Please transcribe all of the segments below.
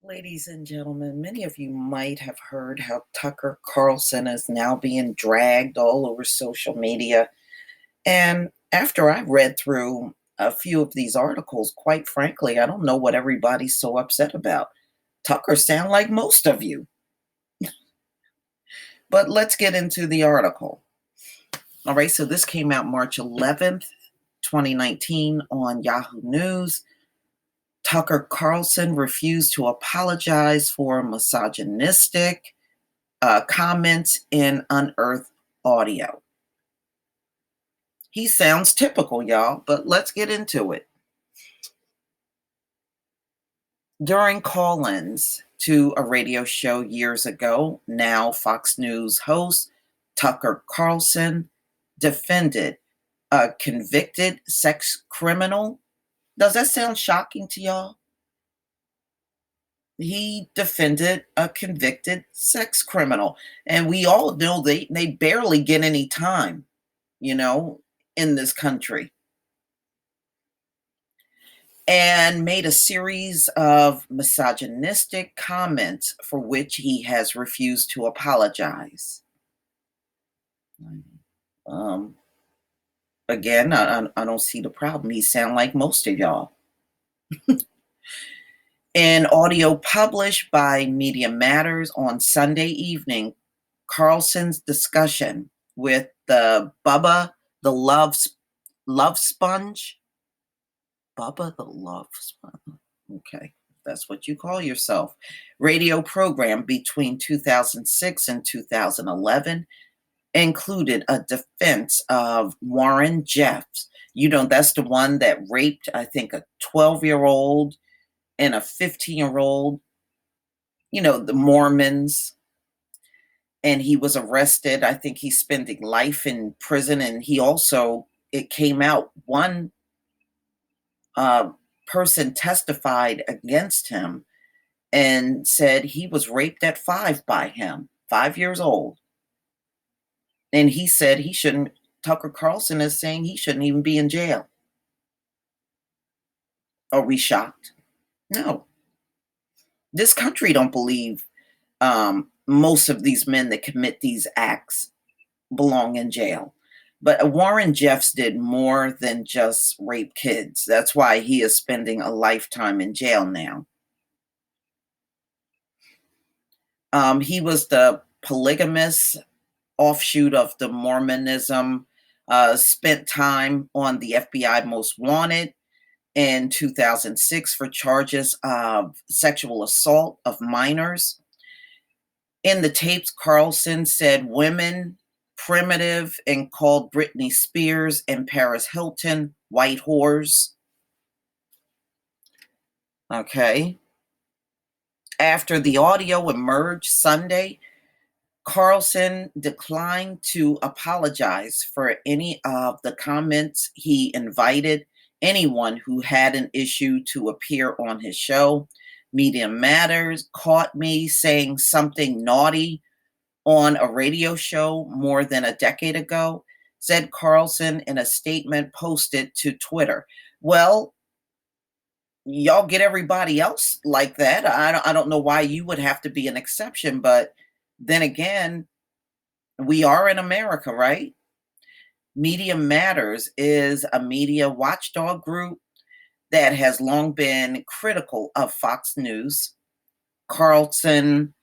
Ladies and gentlemen, many of you might have heard how Tucker Carlson is now being dragged all over social media. And after I read through a few of these articles, quite frankly, I don't know what everybody's so upset about. Tucker sound like most of you. But let's get into the article. All right, so this came out March 11th, 2019 on Yahoo News. Tucker Carlson refused to apologize for misogynistic comments in unearthed audio. He sounds typical, y'all, but let's get into it. During call-ins to a radio show years ago, now Fox News host Tucker Carlson defended a convicted sex criminal. Does that sound shocking to y'all? He defended a convicted sex criminal. And we all know they barely get any time, in this country. And made a series of misogynistic comments for which he has refused to apologize. Again, I don't see the problem. He sound like most of y'all. In audio published by Media Matters on Sunday evening, Carlson's discussion with the Bubba the Love Sponge. Bubba the Love Sponge. Okay, that's what you call yourself. Radio program between 2006 and 2011 included a defense of Warren Jeffs. That's the one that raped, I think, a 12-year-old and a 15-year-old, the Mormons. And he was arrested. I think he's spending life in prison. And it came out, one person testified against him and said he was raped at 5 by him, 5 years old. And he said he shouldn't, Tucker Carlson is saying he shouldn't even be in jail. Are we shocked? No. This country don't believe most of these men that commit these acts belong in jail. But Warren Jeffs did more than just rape kids. That's why he is spending a lifetime in jail now. He was the polygamous offshoot of the Mormonism, spent time on the FBI Most Wanted in 2006 for charges of sexual assault of minors. In the tapes, Carlson said women primitive and called Britney Spears and Paris Hilton white whores. Okay. After the audio emerged Sunday, Carlson declined to apologize for any of the comments. He invited anyone who had an issue to appear on his show. Media Matters caught me saying something naughty on a radio show more than a decade ago, said Carlson in a statement posted to Twitter. Well, y'all get everybody else like that. I don't know why you would have to be an exception, but then again, we are in America, right? Media Matters is a media watchdog group that has long been critical of Fox News. Carlson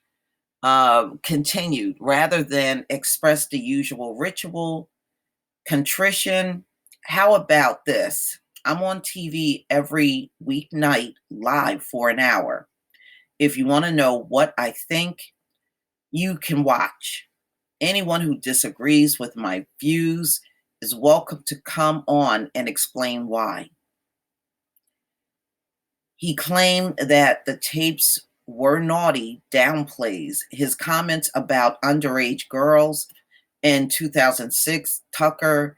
continued, rather than express the usual ritual, contrition. How about this? I'm on TV every weeknight live for an hour. If you want to know what I think, you can watch. Anyone who disagrees with my views is welcome to come on and explain why. He claimed that the tapes were naughty downplays his comments about underage girls. In 2006, Tucker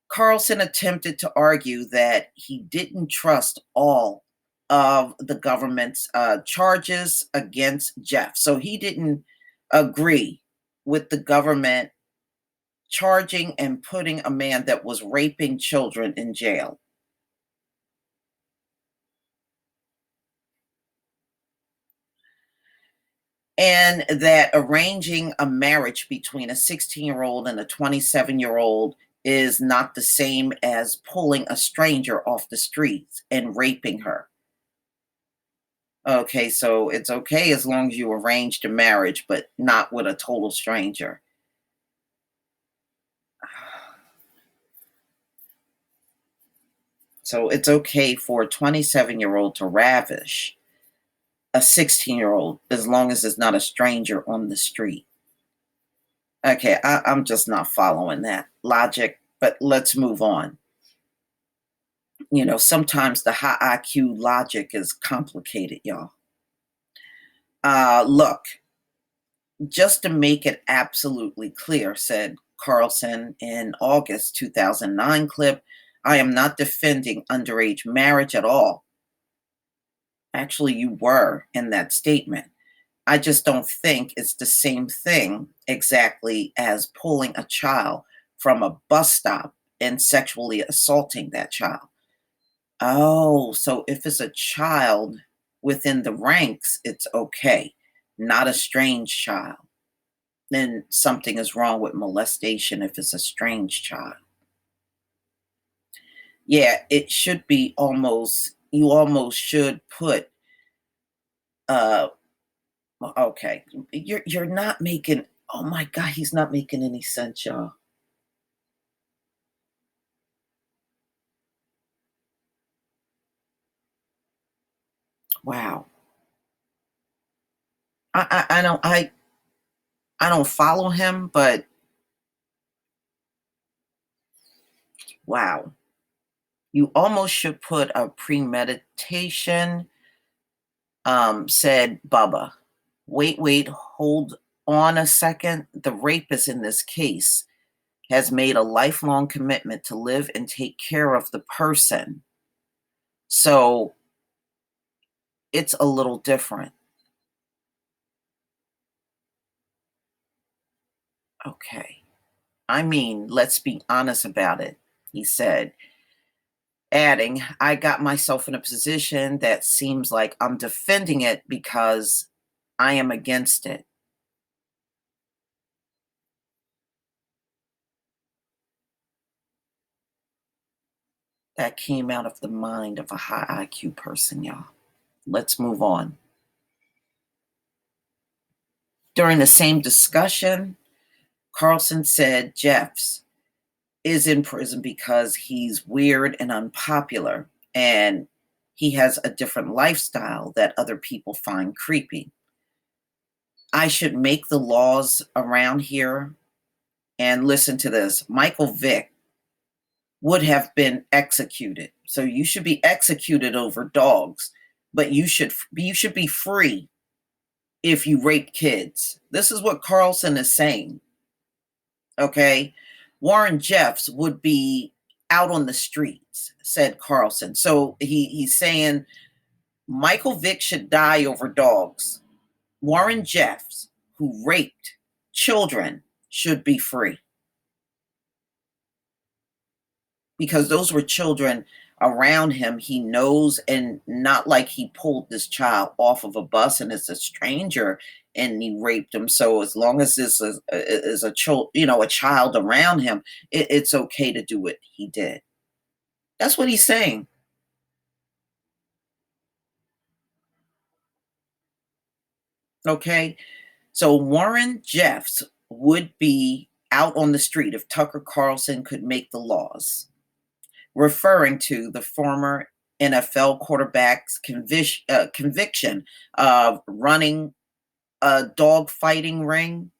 Carlson attempted to argue that he didn't trust all of the government's charges against Jeff. So he didn't agree with the government charging and putting a man that was raping children in jail. and that arranging a marriage between a 16-year-old and a 27-year-old is not the same as pulling a stranger off the streets and raping her. Okay, so it's okay as long as you arranged a marriage, but not with a total stranger. So it's okay for a 27-year-old to ravish a 16-year-old as long as it's not a stranger on the street. Okay, I'm just not following that logic, but let's move on. Sometimes the high IQ logic is complicated, y'all. Look, just to make it absolutely clear, said Carlson in August 2009 clip, I am not defending underage marriage at all. Actually, you were in that statement. I just don't think it's the same thing exactly as pulling a child from a bus stop and sexually assaulting that child. Oh, so if it's a child within the ranks, it's okay, not a strange child. Then something is wrong with molestation if it's a strange child. Yeah, it should be you almost should put uh okay. You're not making, oh my God, he's not making any sense, y'all. Wow. I don't follow him, but wow. You almost should put a premeditation, said Bubba. Wait, hold on a second. The rapist in this case has made a lifelong commitment to live and take care of the person. So it's a little different. Okay. I mean, let's be honest about it, he said, adding, I got myself in a position that seems like I'm defending it because I am against it. That came out of the mind of a high IQ person, y'all. Let's move on. During the same discussion, Carlson said Jeffs is in prison because he's weird and unpopular, and he has a different lifestyle that other people find creepy. I should make the laws around here. And listen to this, Michael Vick would have been executed. So you should be executed over dogs, but you should be free if you rape kids. This is what Carlson is saying. Okay. Warren Jeffs would be out on the streets, said Carlson. So he's saying Michael Vick should die over dogs. Warren Jeffs, who raped children, should be free because those were children around him he knows, and not like he pulled this child off of a bus and it's a stranger and he raped him. So as long as this is a child, a child around him, it's okay to do what he did. That's what he's saying. Okay, so Warren Jeffs would be out on the street if Tucker Carlson could make the laws, referring to the former NFL quarterback's conviction of running a dog fighting ring.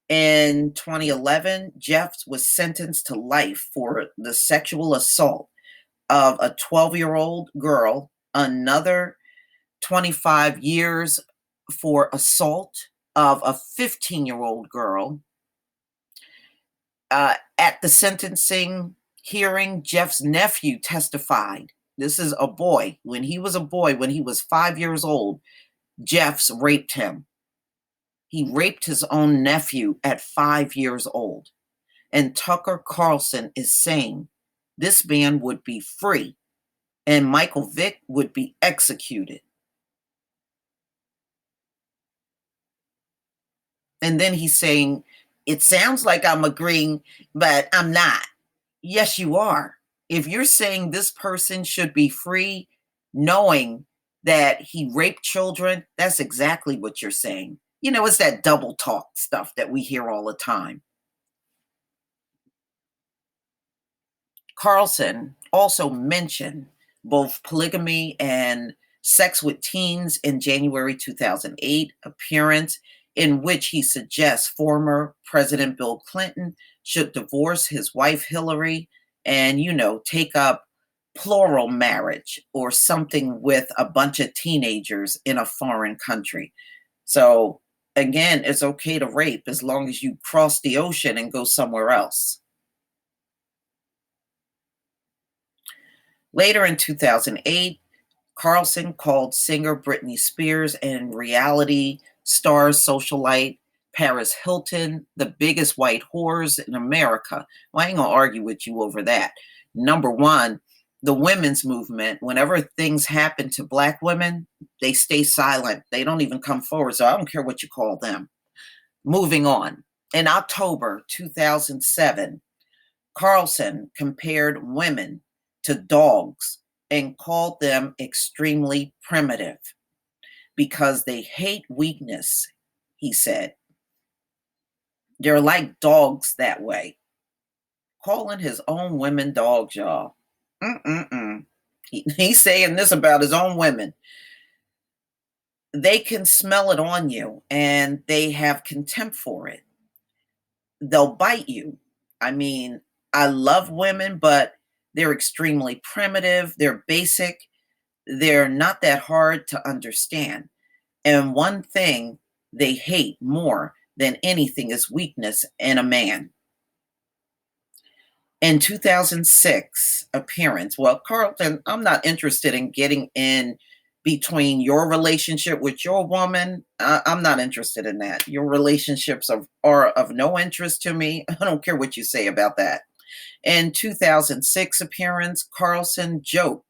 In 2011, Jeffs was sentenced to life for the sexual assault of a 12-year-old girl, another 25 years for assault of a 15-year-old girl. At the sentencing hearing, Jeff's nephew testified. This is a boy. When he was a boy, when he was 5 years old, Jeffs raped him. He raped his own nephew at 5 years old. And Tucker Carlson is saying this man would be free and Michael Vick would be executed. And then he's saying, it sounds like I'm agreeing, but I'm not. Yes, you are. If you're saying this person should be free, knowing that he raped children, that's exactly what you're saying. It's that double talk stuff that we hear all the time. Carlson also mentioned both polygamy and sex with teens in January 2008 appearance, in which he suggests former President Bill Clinton should divorce his wife Hillary and, take up plural marriage or something with a bunch of teenagers in a foreign country. So, again, it's okay to rape as long as you cross the ocean and go somewhere else. Later in 2008, Carlson called singer Britney Spears and reality star socialite Paris Hilton the biggest white whores in America. Well, I ain't gonna argue with you over that. Number one, the women's movement, whenever things happen to Black women, they stay silent. They don't even come forward. So I don't care what you call them. Moving on. In October 2007, Carlson compared women to dogs and called them extremely primitive because they hate weakness, he said. They're like dogs that way. Calling his own women dogs, y'all. Mm-mm-mm. He's saying this about his own women. They can smell it on you and they have contempt for it. They'll bite you. I mean, I love women, but they're extremely primitive. They're basic. They're not that hard to understand. And one thing they hate more than anything is weakness in a man. In 2006 appearance, well, Carlton, I'm not interested in getting in between your relationship with your woman. I'm not interested in that. Your relationships are of no interest to me. I don't care what you say about that. In 2006 appearance, Carlson joked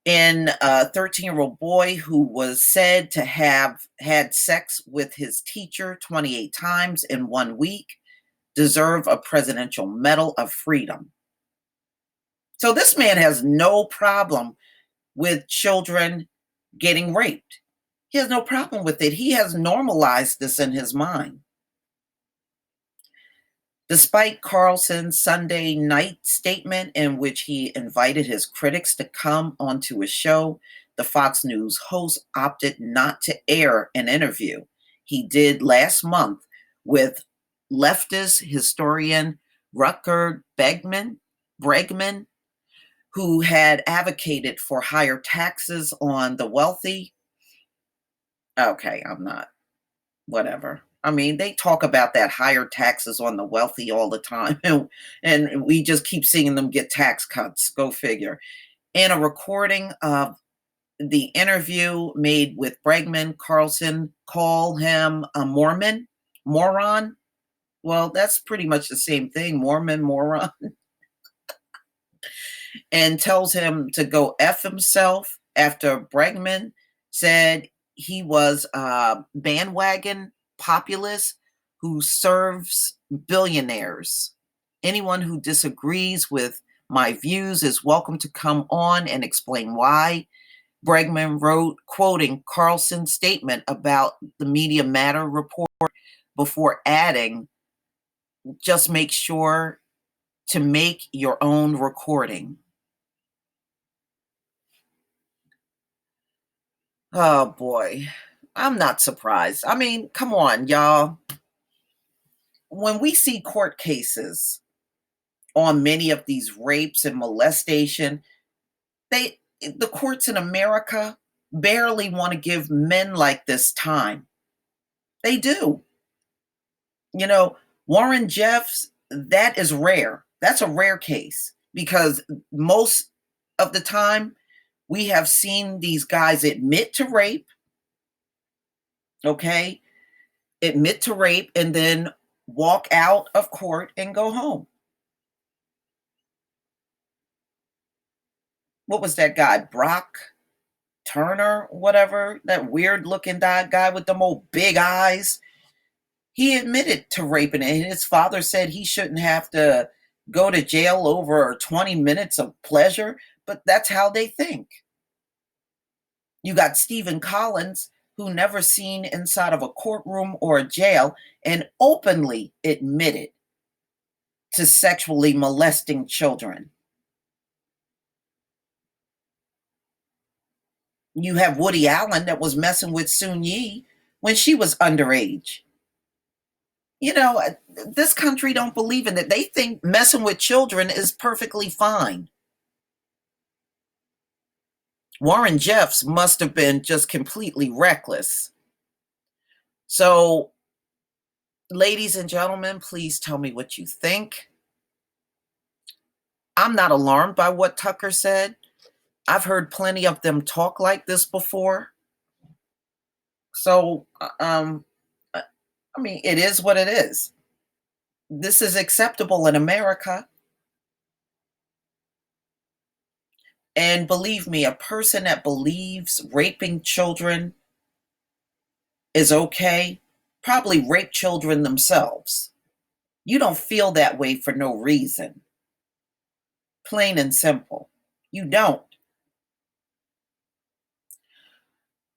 in a 13-year-old boy who was said to have had sex with his teacher 28 times in 1 week deserve a presidential medal of freedom. So this man has no problem with children getting raped. He has no problem with it. He has normalized this in his mind. Despite Carlson's Sunday night statement, in which he invited his critics to come onto his show, the Fox News host opted not to air an interview he did last month with leftist historian Rutger Bregman, who had advocated for higher taxes on the wealthy. Okay, I'm not. Whatever. I mean, they talk about that higher taxes on the wealthy all the time, and we just keep seeing them get tax cuts. Go figure. In a recording of the interview made with Bregman, Carlson call him a moron. Well, that's pretty much the same thing, Mormon, moron, and tells him to go F himself after Bregman said he was a bandwagon populist who serves billionaires. Anyone who disagrees with my views is welcome to come on and explain why. Bregman wrote, quoting Carlson's statement about the Media Matter report before adding, just make sure to make your own recording. Oh boy, I'm not surprised. I mean, come on, y'all. When we see court cases on many of these rapes and molestation, the courts in America barely want to give men like this time. They do. You know, Warren Jeffs, that is rare. That's a rare case because most of the time we have seen these guys admit to rape, okay? Admit to rape and then walk out of court and go home. What was that guy? Brock Turner, whatever, that weird looking guy with them old big eyes. He admitted to raping it, and his father said he shouldn't have to go to jail over 20 minutes of pleasure, but that's how they think. You got Stephen Collins, who never seen inside of a courtroom or a jail and openly admitted to sexually molesting children. You have Woody Allen that was messing with Soon Yi when she was underage. You know, this country don't believe in it. They think messing with children is perfectly fine. Warren Jeffs must have been just completely reckless. So, ladies and gentlemen, please tell me what you think. I'm not alarmed by what Tucker said. I've heard plenty of them talk like this before. So, I mean, it is what it is. This is acceptable in America. And believe me, a person that believes raping children is okay probably rape children themselves. You don't feel that way for no reason. Plain and simple. You don't.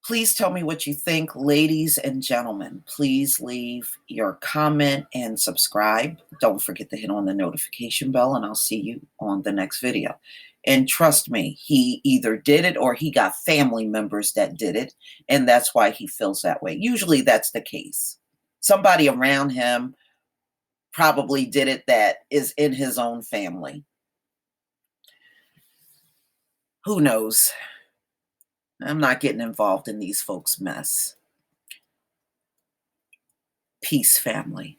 Please tell me what you think, ladies and gentlemen. Please leave your comment and subscribe. Don't forget to hit on the notification bell, and I'll see you on the next video. And trust me, he either did it or he got family members that did it, and that's why he feels that way. Usually that's the case. Somebody around him probably did it that is in his own family. Who knows? I'm not getting involved in these folks' mess. Peace, family.